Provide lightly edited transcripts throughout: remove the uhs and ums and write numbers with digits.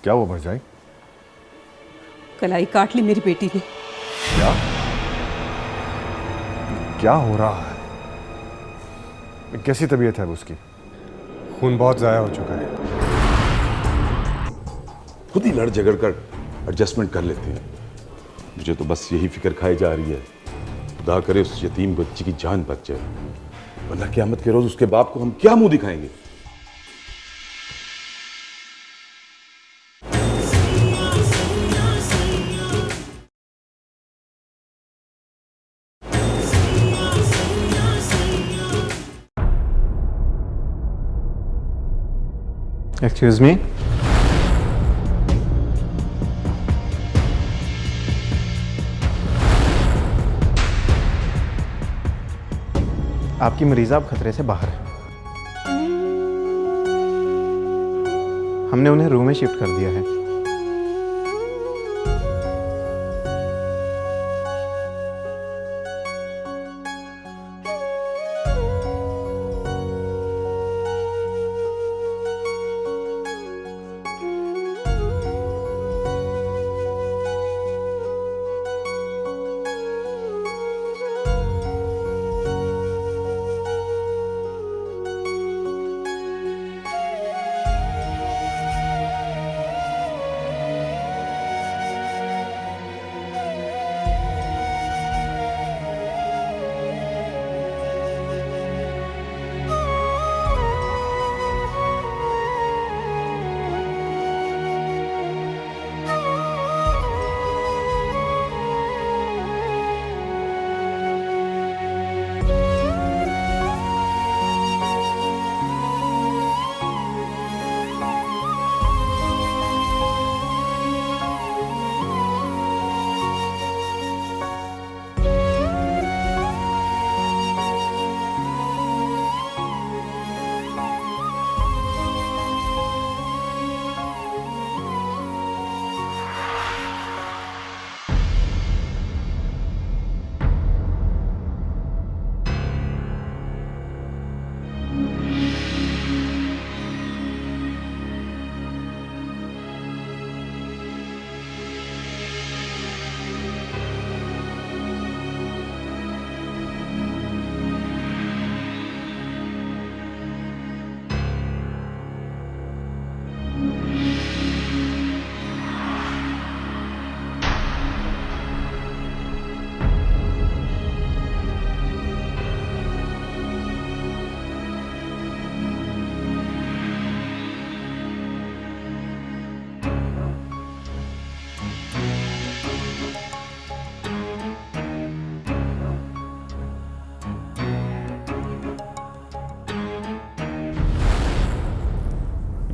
क्या हुआ भरजाई? कलाई काट ली मेरी बेटी ने। क्या क्या हो रहा है? कैसी तबीयत है अब उसकी? खून बहुत ज़ाया हो चुका है। खुद ही लड़ झगड़ कर एडजस्टमेंट कर लेते हैं। मुझे तो बस यही फिक्र खाई जा रही है, खुदा करे उस यतीम बच्ची की जान बच जाए, वरना क़यामत के रोज उसके बाप को हम क्या मुंह दिखाएंगे। एक्सक्यूज मी, आपकी मरीज़ा अब खतरे से बाहर है। हमने उन्हें रूम में शिफ्ट कर दिया है।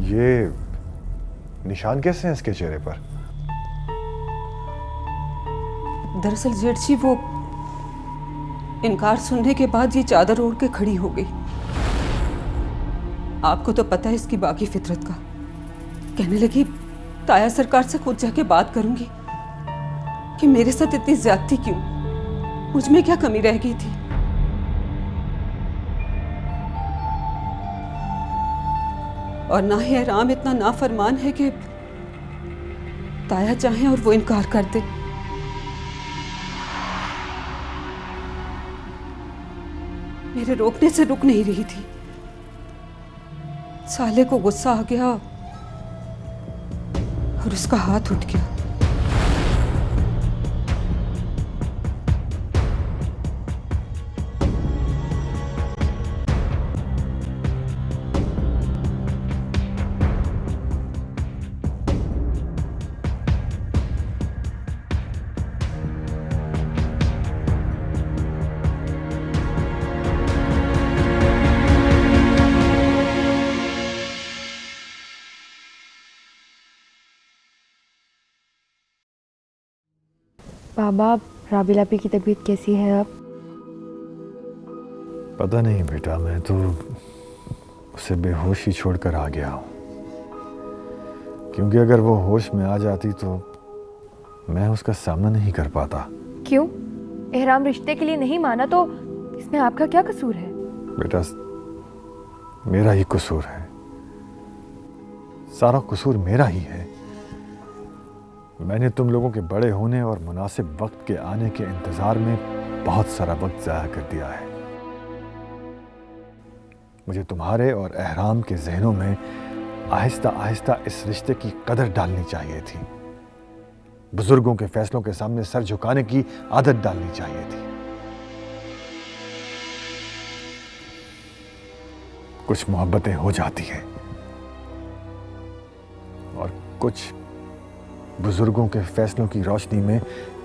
ये निशान कैसे हैं इसके चेहरे पर? दरअसल जेठ जी, वो इनकार सुनने के बाद ये चादर ओढ़ के खड़ी हो गई। आपको तो पता है इसकी बाकी फितरत का। कहने लगी ताया सरकार से खुद जाके बात करूंगी कि मेरे साथ इतनी ज्यादती क्यों, मुझ में क्या कमी रह गई थी। और ना ही राम इतना नाफरमान है कि ताया चाहे और वो इनकार कर दे। मेरे रोकने से रुक नहीं रही थी। साले को गुस्सा आ गया और उसका हाथ उठ गया। बाबा, राबिलापी की तबीयत कैसी है अब? पता नहीं बेटा, मैं तो उसे बेहोशी छोड़कर आ गया हूँ, क्योंकि अगर वो होश में आ जाती तो मैं उसका सामना नहीं कर पाता। क्यों? एहराम रिश्ते के लिए नहीं माना तो इसमें आपका क्या कसूर है? बेटा, मेरा ही कसूर है, सारा कसूर मेरा ही है। मैंने तुम लोगों के बड़े होने और मुनासिब वक्त के आने के इंतजार में बहुत सारा वक्त ज़ाया कर दिया है। मुझे तुम्हारे और अहराम के जहनों में आहिस्ता आहिस्ता इस रिश्ते की कदर डालनी चाहिए थी। बुजुर्गों के फैसलों के सामने सर झुकाने की आदत डालनी चाहिए थी। कुछ मोहब्बतें हो जाती हैं और कुछ बुजुर्गों के फैसलों की रोशनी में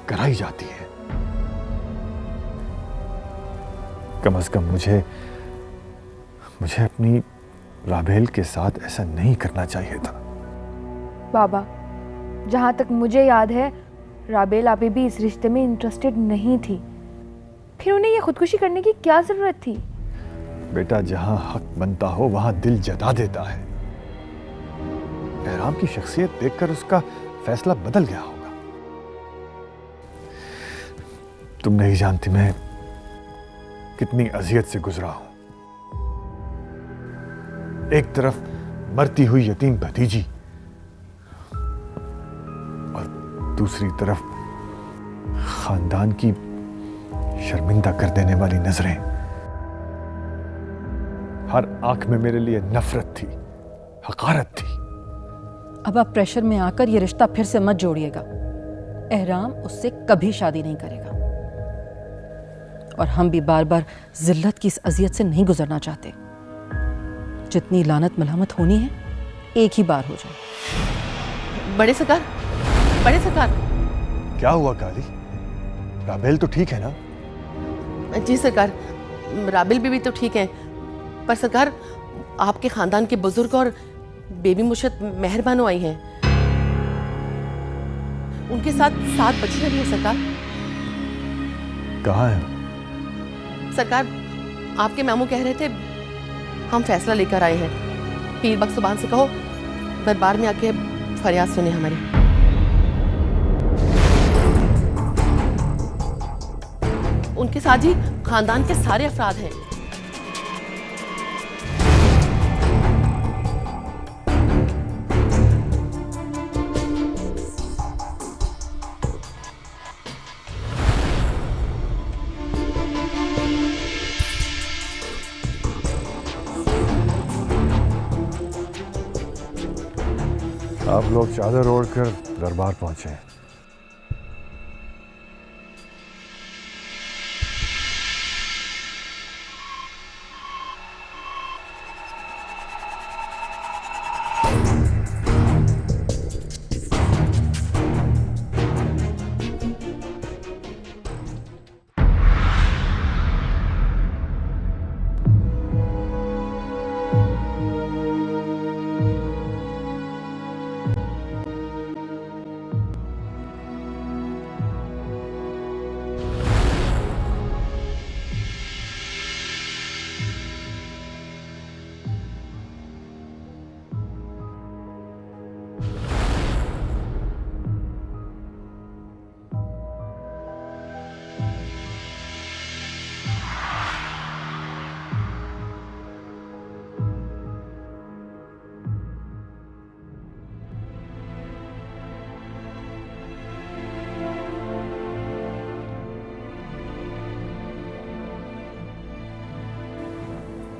कराई जाती है। कम से कम मुझे अपनी राबेल के साथ ऐसा नहीं करना चाहिए था। बाबा, जहाँ तक मुझे याद है राबेल अभी भी इस रिश्ते में इंटरेस्टेड नहीं थी। फिर उन्हें ये खुदकुशी करने की क्या जरूरत थी? बेटा, जहां हक बनता हो वहां दिल जता देता है। एहराम की शख्सियत देखकर उसका फैसला बदल गया होगा। तुम नहीं जानती मैं कितनी अजियत से गुजरा हूं। एक तरफ मरती हुई यतीम भतीजी और दूसरी तरफ खानदान की शर्मिंदा कर देने वाली नजरें। हर आंख में मेरे लिए नफरत थी, हकारत थी। अब आप प्रेशर में आकर ये रिश्ता फिर से मत जोड़िएगा। एहराम उससे कभी शादी नहीं करेगा और हम भी बार बार जिल्लत की इस अजियत से नहीं गुजरना चाहते। जितनी लानत मलामत होनी है एक ही बार हो जाए। बड़े सरकार, बड़े सरकार। क्या हुआ काली? राबेल तो ठीक है ना? जी सरकार, राबिल बीबी तो ठीक है, पर सरकार आपके खानदान के बुजुर्ग और बेबी मुर्शद मेहरबानो आई हैं। उनके साथ 7 बच्चियां भी हैं सरकार। कहाँ है? सरकार, आपके मामू कह रहे थे हम फैसला लेकर आए हैं। पीर बख्श सुबान से कहो दरबार में आके फरियाद सुने हमारी। उनके साथ ही खानदान के सारे अफराद हैं। आप लोग चादर ओढ़कर दरबार पहुंचे।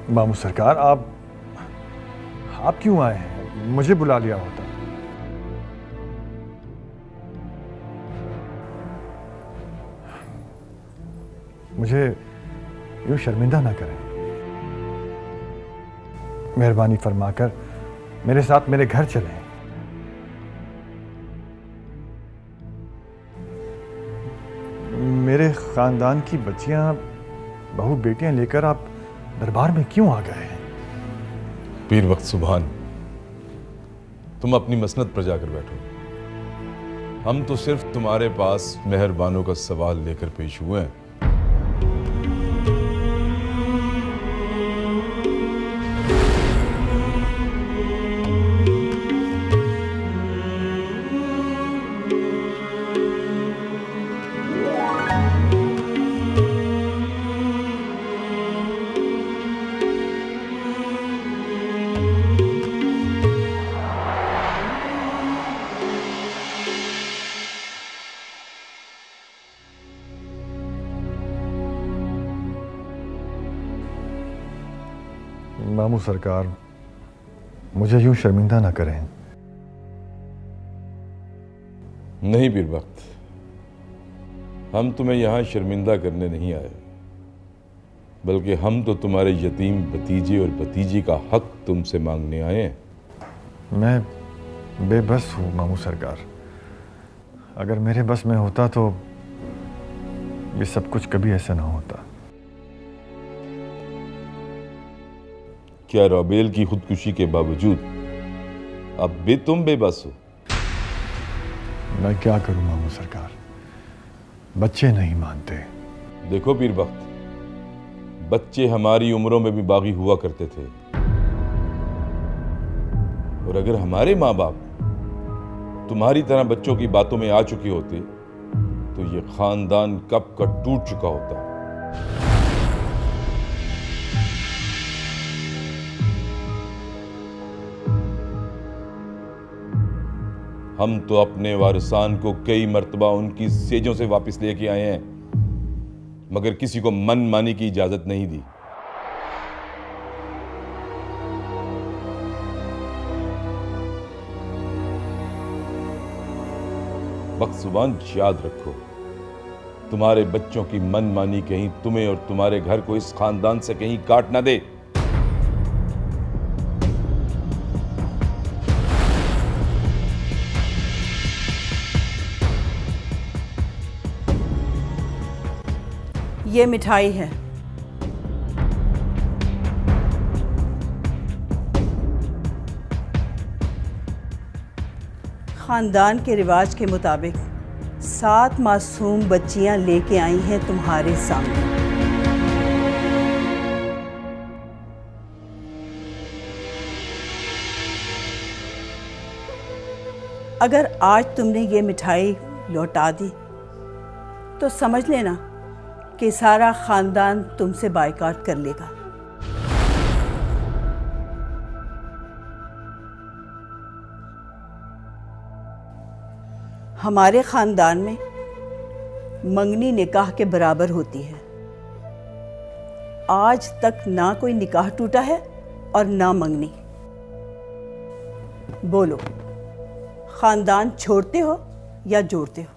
मामू सरकार, आप क्यों आए हैं? मुझे बुला लिया होता। मुझे यूं शर्मिंदा ना करें। मेहरबानी फरमाकर मेरे साथ मेरे घर चलें। मेरे खानदान की बच्चियां, बहू बेटियां लेकर आप दरबार में क्यों आ गए हैं? पीर वक्त सुभान, तुम अपनी मसनद पर जाकर बैठो। हम तो सिर्फ तुम्हारे पास मेहरबानों का सवाल लेकर पेश हुए हैं। मामू सरकार, मुझे यूं शर्मिंदा ना करें। नहीं पीर वक्त, हम तुम्हें यहां शर्मिंदा करने नहीं आए, बल्कि हम तो तुम्हारे यतीम भतीजे और भतीजी का हक तुमसे मांगने आए हैं। मैं बेबस हूँ मामू सरकार। अगर मेरे बस में होता तो ये सब कुछ कभी ऐसा ना होता। क्या राबेल की खुदकुशी के बावजूद अब भी तुम बेबस हो? मैं क्या करूं मामू सरकार, बच्चे नहीं मानते। देखो पीर वक्त, बच्चे हमारी उम्रों में भी बागी हुआ करते थे, और अगर हमारे माँ बाप तुम्हारी तरह बच्चों की बातों में आ चुके होते तो ये खानदान कब का टूट चुका होता। हम तो अपने वारिसान को कई मर्तबा उनकी सेजों से वापस लेके आए हैं, मगर किसी को मन मानी की इजाजत नहीं दी। बख्शुबान, याद रखो, तुम्हारे बच्चों की मन मानी कहीं तुम्हें और तुम्हारे घर को इस खानदान से कहीं काट ना दे। ये मिठाई है। खानदान के रिवाज के मुताबिक 7 मासूम बच्चियां लेके आई हैं तुम्हारे सामने। अगर आज तुमने ये मिठाई लौटा दी तो समझ लेना कि सारा खानदान तुमसे बायकॉट कर लेगा। हमारे खानदान में मंगनी निकाह के बराबर होती है। आज तक ना कोई निकाह टूटा है और ना मंगनी। बोलो, खानदान छोड़ते हो या जोड़ते हो?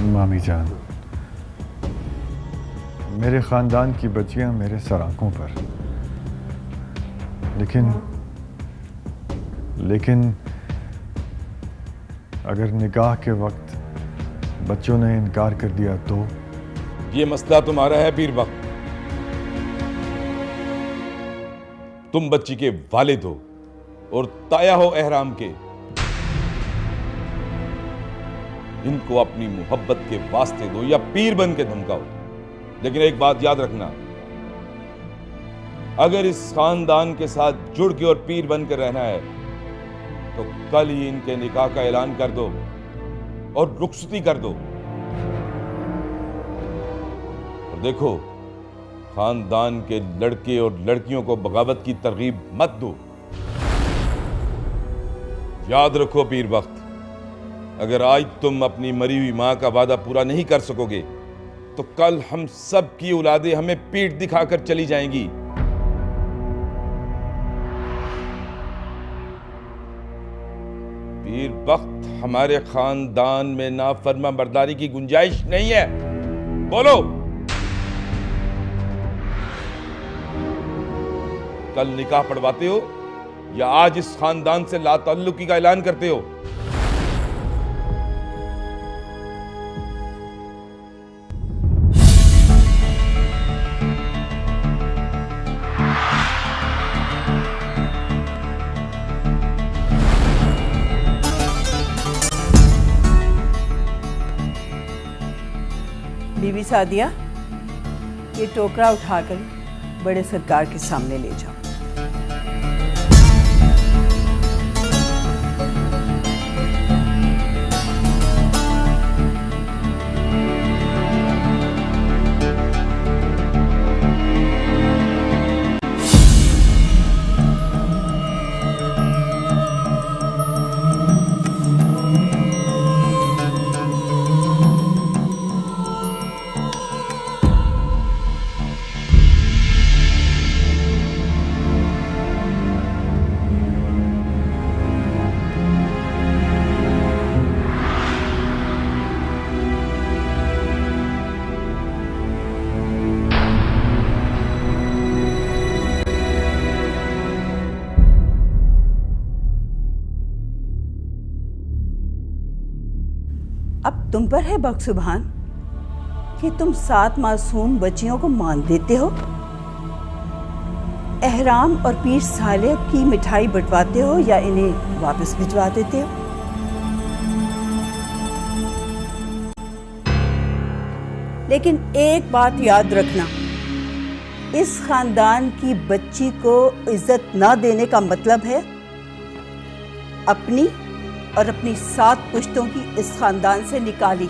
मामी जान, मेरे खानदान की बच्चियां मेरे सराखों पर, लेकिन अगर निकाह के वक्त बच्चों ने इनकार कर दिया तो? ये मसला तुम्हारा है पीर वक्त। तुम बच्ची के वालिद हो और ताया हो एहराम के। इनको अपनी मोहब्बत के वास्ते दो या पीर बन के धमकाओ, लेकिन एक बात याद रखना, अगर इस खानदान के साथ जुड़ के और पीर बनकर रहना है तो कल ही इनके निकाह का ऐलान कर दो और रुखसती कर दो। और देखो, खानदान के लड़के और लड़कियों को बगावत की तरगीब मत दो। याद रखो पीर वक्त, अगर आज तुम अपनी मरी हुई मां का वादा पूरा नहीं कर सकोगे तो कल हम सब की औलादें हमें पीठ दिखाकर चली जाएंगी। पीर वक्त, हमारे खानदान में नाफरमा बर्दारी की गुंजाइश नहीं है। बोलो, कल निकाह पढ़वाते हो या आज इस खानदान से लाताल्लुकी का ऐलान करते हो? बीवी सादिया, ये टोकरा उठाकर बड़े सरकार के सामने ले जाओ। अब तुम पर है बख्शुभान कि तुम 7 मासूम बच्चियों को मान देते हो, एहराम और पीर साले की मिठाई बंटवाते हो या इन्हें वापस भिजवा देते हो। लेकिन एक बात याद रखना, इस खानदान की बच्ची को इज्जत ना देने का मतलब है अपनी और अपनी 7 पुश्तों की इस खानदान से निकाली।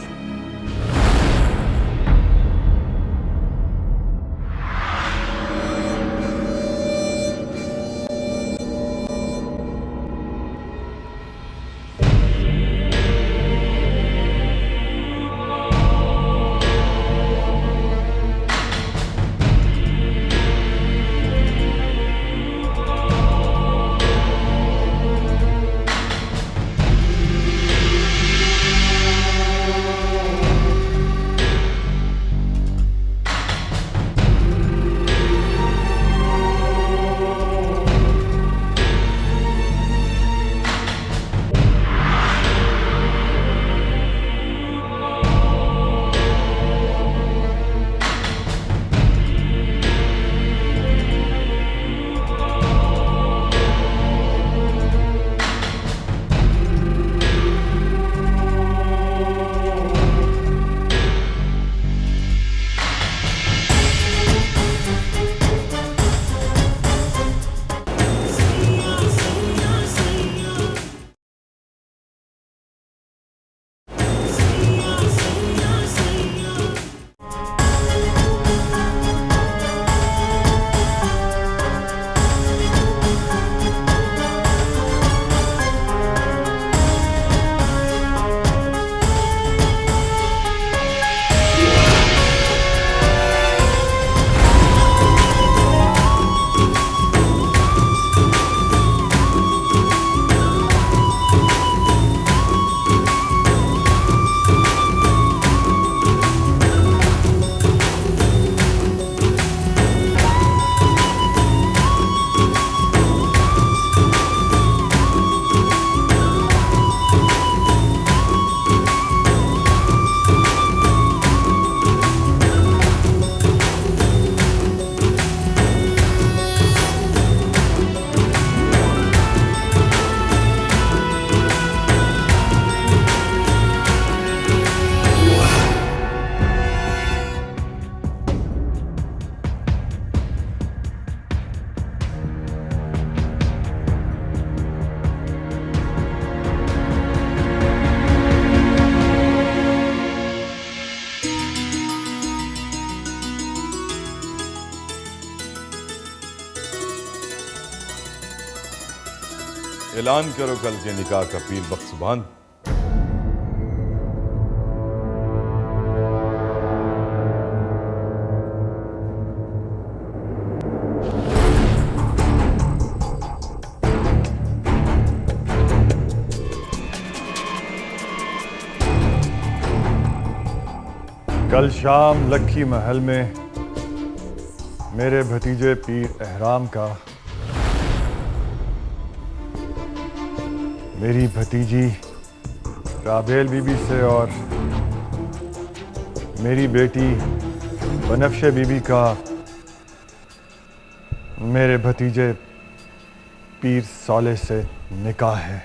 ऐलान करो कल के निकाह का पीर बख्शुभान। कल शाम लक्की महल में मेरे भतीजे पीर एहराम का मेरी भतीजी राबेल बीबी से और मेरी बेटी बनफ्शे बीबी का मेरे भतीजे पीर साले से निकाह है।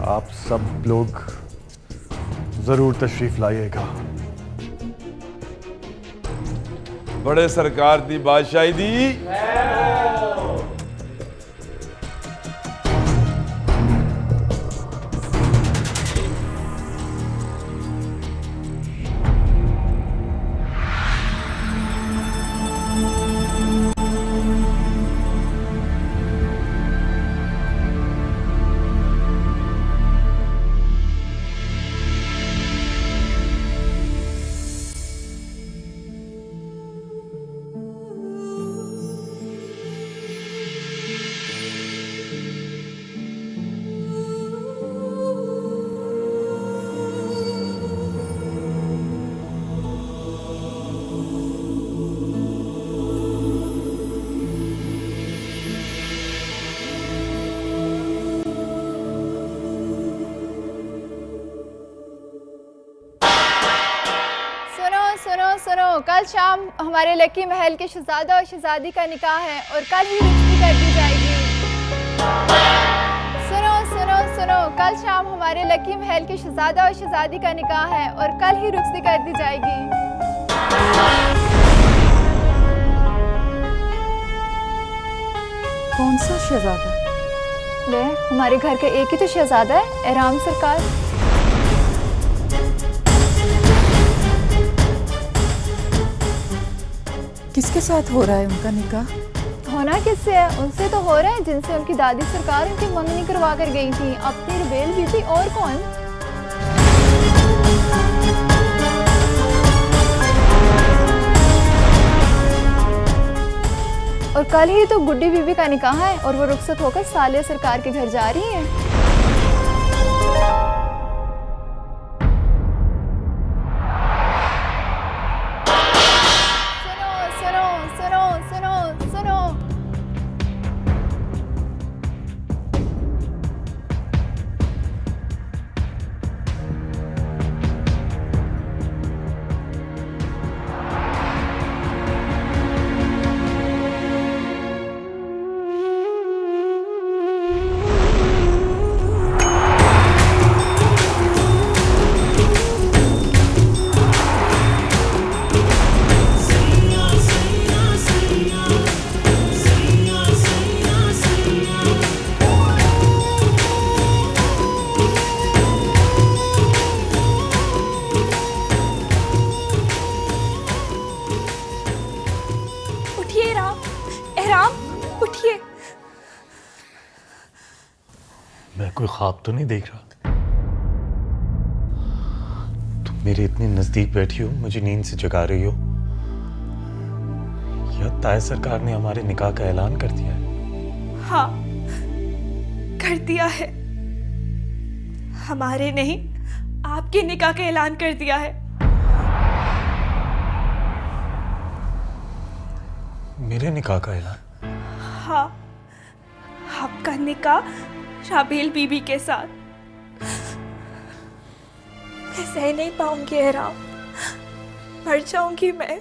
आप सब लोग जरूर तशरीफ लाइएगा। बड़े सरकार दी बादशाही दी। सुनो, कल शाम हमारे लकी महल के शहजादा और शहजादी का निकाह है और कल ही रुखसती कर दी जाएगी। सुनो सुनो सुनो, कल शाम हमारे लकी महल के शहजादा और शहजादी का निकाह है और कल ही रुखसती कर दी जाएगी। कौन सा शहजादा? ले, हमारे घर का एक ही तो शहजादा है, एहराम सरकार। किसके साथ हो रहा है उनका निकाह? होना किससे है? उनसे तो हो रहा है जिनसे उनकी दादी सरकार उनकी मंगनी करवा कर गई थी, अपनी रबेल बीबी। और कौन? और कल ही तो गुड्डी बीबी का निकाह है और वो रुखसत होकर साले सरकार के घर जा रही हैं। मैं कोई ख्वाब तो नहीं देख रहा? तुम मेरे इतने नजदीक बैठी हो, मुझे नींद से जगा रही हो, या ताय सरकार ने हमारे निकाह का ऐलान कर दिया है? हाँ, कर दिया है। हमारे नहीं, आपके निकाह का ऐलान कर दिया है। मेरे निकाह का ऐलान? हाँ, आपका निकाह राबेल बीबी के साथ। मैं सह नहीं पाऊंगी एहराम, मर जाऊंगी मैं।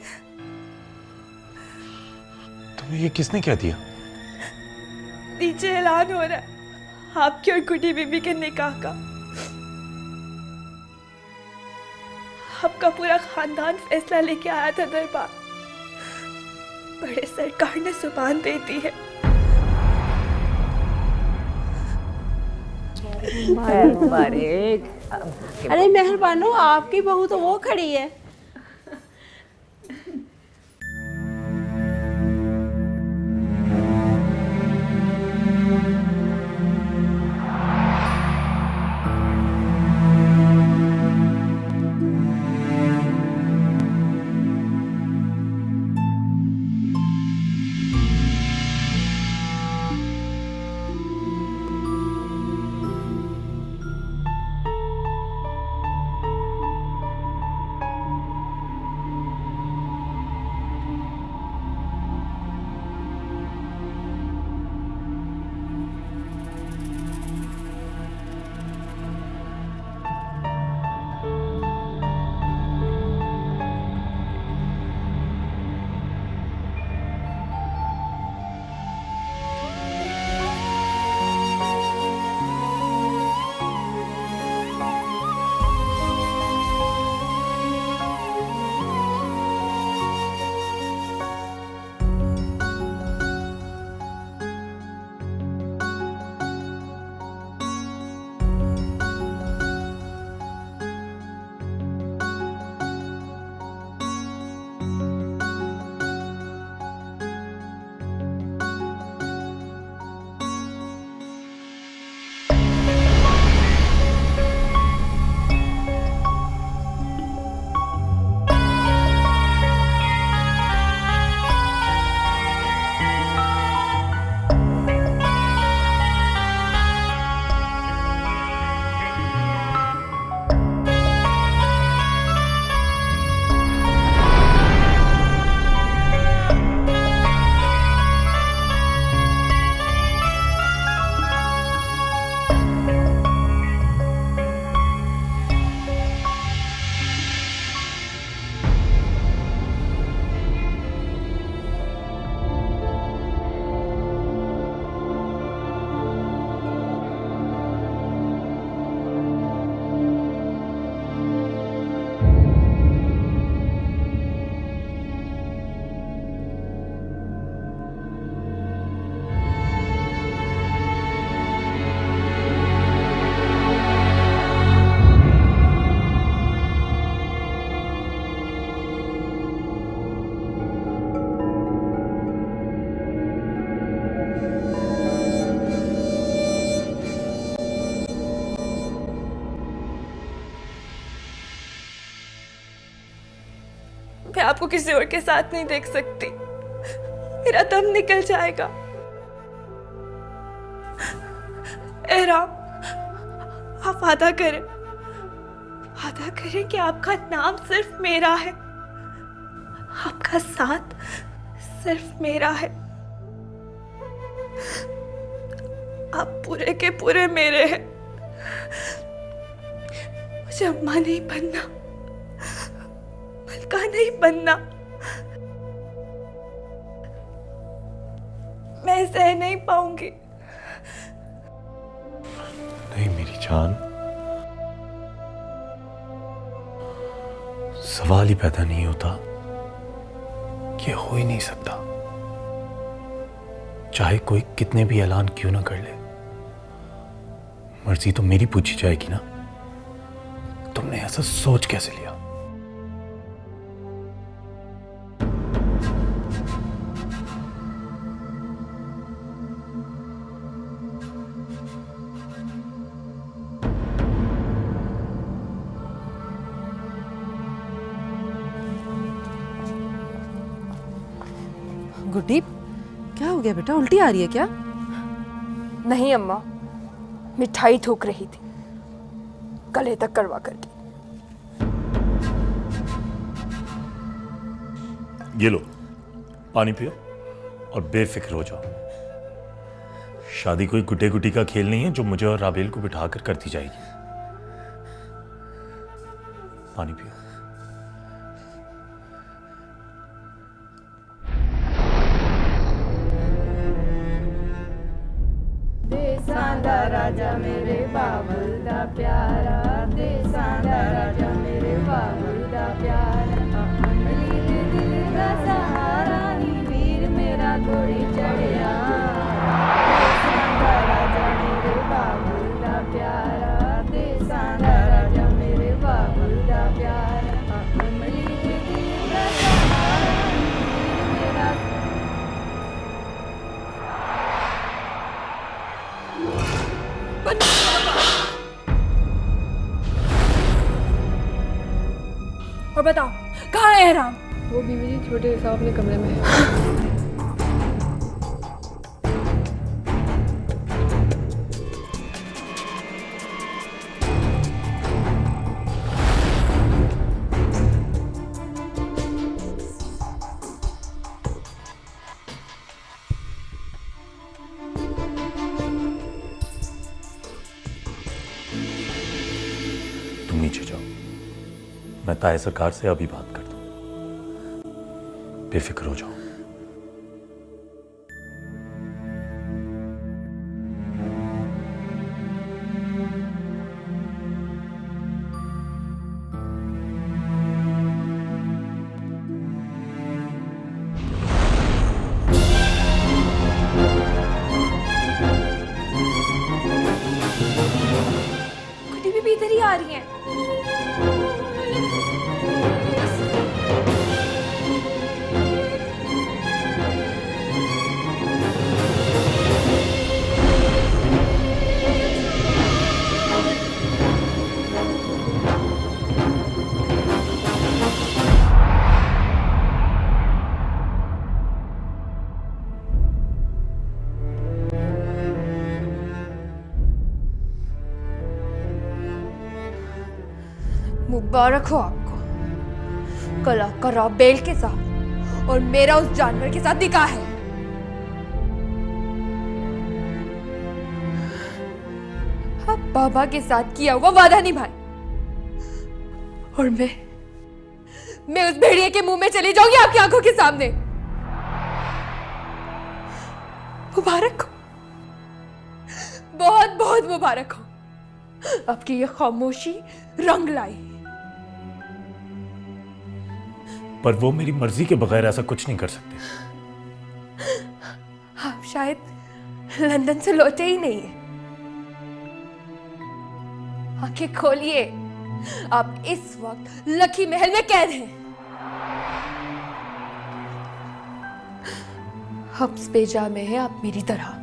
तुम्हें ये किसने कह दिया? नीचे ऐलान हो रहा है आपकी और गुड्डी बीबी के निकाह का। आपका पूरा खानदान फैसला लेके आया था दरबार। बड़े सरकार ने जुबान दे दी है। अरे मेहरबानो, आपकी बहू तो वो खड़ी है। मैं आपको किसी और के साथ नहीं देख सकती, मेरा दम निकल जाएगा। एहराम, आप वादा करें कि आपका नाम सिर्फ मेरा है, आपका साथ सिर्फ मेरा है, आप पूरे के पूरे मेरे हैं। मुझे अम्मा नहीं बनना, मलका नहीं बनना, मैं सह नहीं पाऊंगी। नहीं मेरी जान, सवाल ही पैदा नहीं होता, ये हो ही नहीं सकता। चाहे कोई कितने भी ऐलान क्यों ना कर ले, मर्जी तो मेरी पूछी जाएगी ना। तुमने ऐसा सोच कैसे लिया? गुड्डी, क्या हो गया बेटा? उल्टी आ रही है क्या? नहीं अम्मा, मिठाई थूक रही थी, गले तक करवा करके। ये लो पानी पियो और बेफिक्र हो जाओ। शादी कोई गुड्डे गुड्डी का खेल नहीं है जो मुझे और राबेल को बिठाकर करती जाएगी। पानी पियो। देसांदा राजा मेरे बाबुल दा प्यारा, देसांदा राजा मेरे बाबुल दा प्यारा, अमली दे दिल दा सहारा नी वीर मेरा घोड़ी चढ़िया। देसांदा राजा मेरे बाबुल दा प्यारा, देसांदा राजा मेरे बाबुल दा प्यारा, अमली दे दिल दा सहारा नी वीर मेरा। और बताओ कहाँ है एहराम? वो बीवी जी छोटे साहब अपने कमरे में है। तुम नीचे जाओ, मैं ताया सरकार से अभी बात करता हूं। बेफिक्र हो जाओ। गुड्डी भी इधर ही आ रही है। मुबारक हो आपको, कल आपका राबेल के साथ और मेरा उस जानवर के साथ निकाह है। आप बाबा के साथ किया हुआ वादा निभाए और मैं उस भेड़िए के मुंह में चली जाऊंगी आपकी आंखों के सामने। मुबारक हो, बहुत बहुत मुबारक हो। आपकी ये खामोशी रंग लाई। पर वो मेरी मर्जी के बगैर ऐसा कुछ नहीं कर सकते। आप शायद लंदन से लौटे ही नहीं है। आंखें खोलिए, आप इस वक्त लकी महल में कैद हैं। हब्स बेजा में है आप मेरी तरह।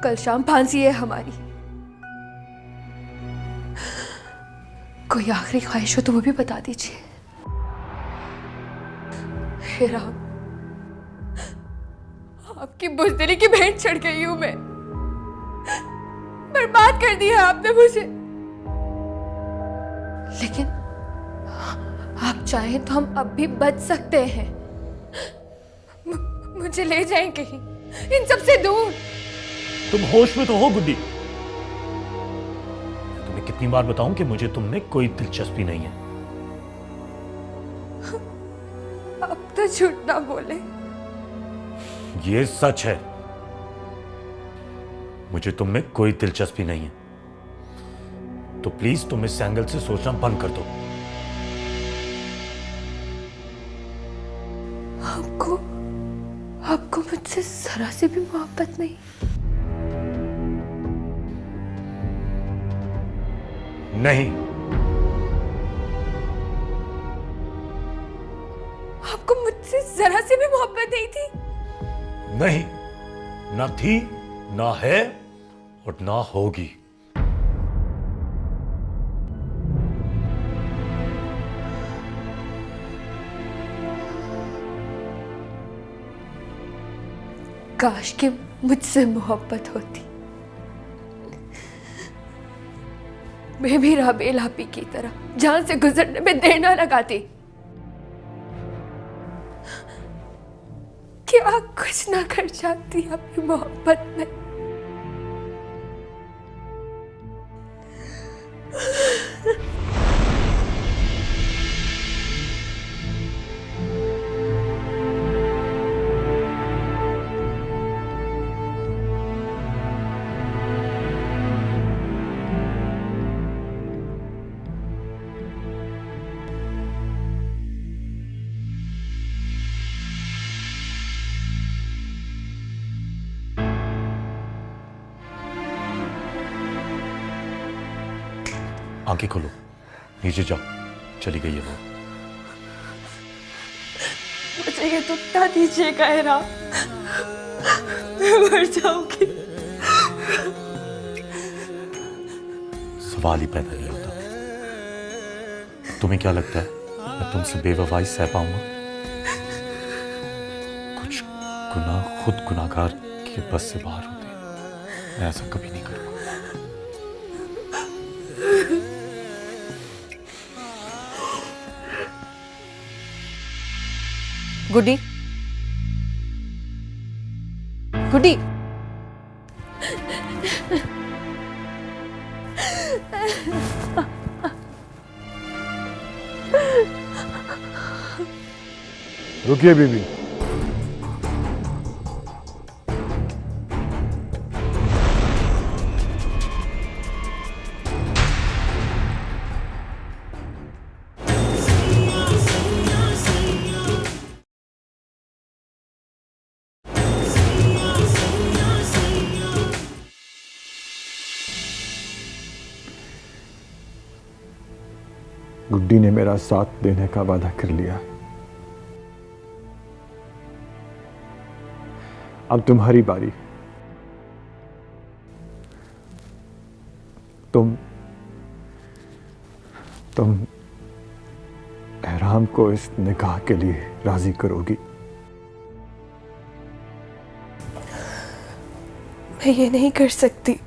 कल शाम फांसी है हमारी। कोई आखिरी ख्वाहिश हो तो वो भी बता दीजिए। हे राम, आपकी बुज़दिली की भेंट चढ़ गई हूं मैं। बर्बाद कर दिया आपने मुझे। लेकिन आप चाहें तो हम अब भी बच सकते हैं। मुझे ले जाएं कहीं, इन सबसे दूर। तुम होश में तो हो गुड्डी? तुम्हें कितनी बार बताऊं कि मुझे तुमने कोई दिलचस्पी नहीं है। अब तो झूठ ना बोले। ये सच है, मुझे तुम में कोई दिलचस्पी नहीं है। तो प्लीज तुम इस एंगल से सोचना बंद कर दो। आपको मुझसे जरा से भी मोहब्बत नहीं? नहीं। आपको मुझसे जरा से भी मोहब्बत नहीं थी? नहीं, ना थी, ना है और ना होगी। काश कि मुझसे मोहब्बत होती। मैं भी राबेल आपी की तरह जान से गुजरने में देर ना लगाती। क्या कुछ ना कर जाती आपकी मोहब्बत में। आंखें खोलो, नीचे जाओ। चली गई है वो। मुझे ये दुखता दीजिएगा हेरा, मैं मर जाऊंगी। सवाल ही पैदा नहीं होता। तुम्हें क्या लगता है मैं तुमसे बेवफाई सह पाऊंगा? कुछ गुनाह खुद गुनाहगार के बस से बाहर होते हैं। मैं ऐसा कभी नहीं करूंगा। गुड्डी, गुड्डी, रुकिए बीबी। गुड्डी ने मेरा साथ देने का वादा कर लिया। अब तुम्हारी बारी। तुम एहराम को इस निकाह के लिए राजी करोगी? मैं ये नहीं कर सकती।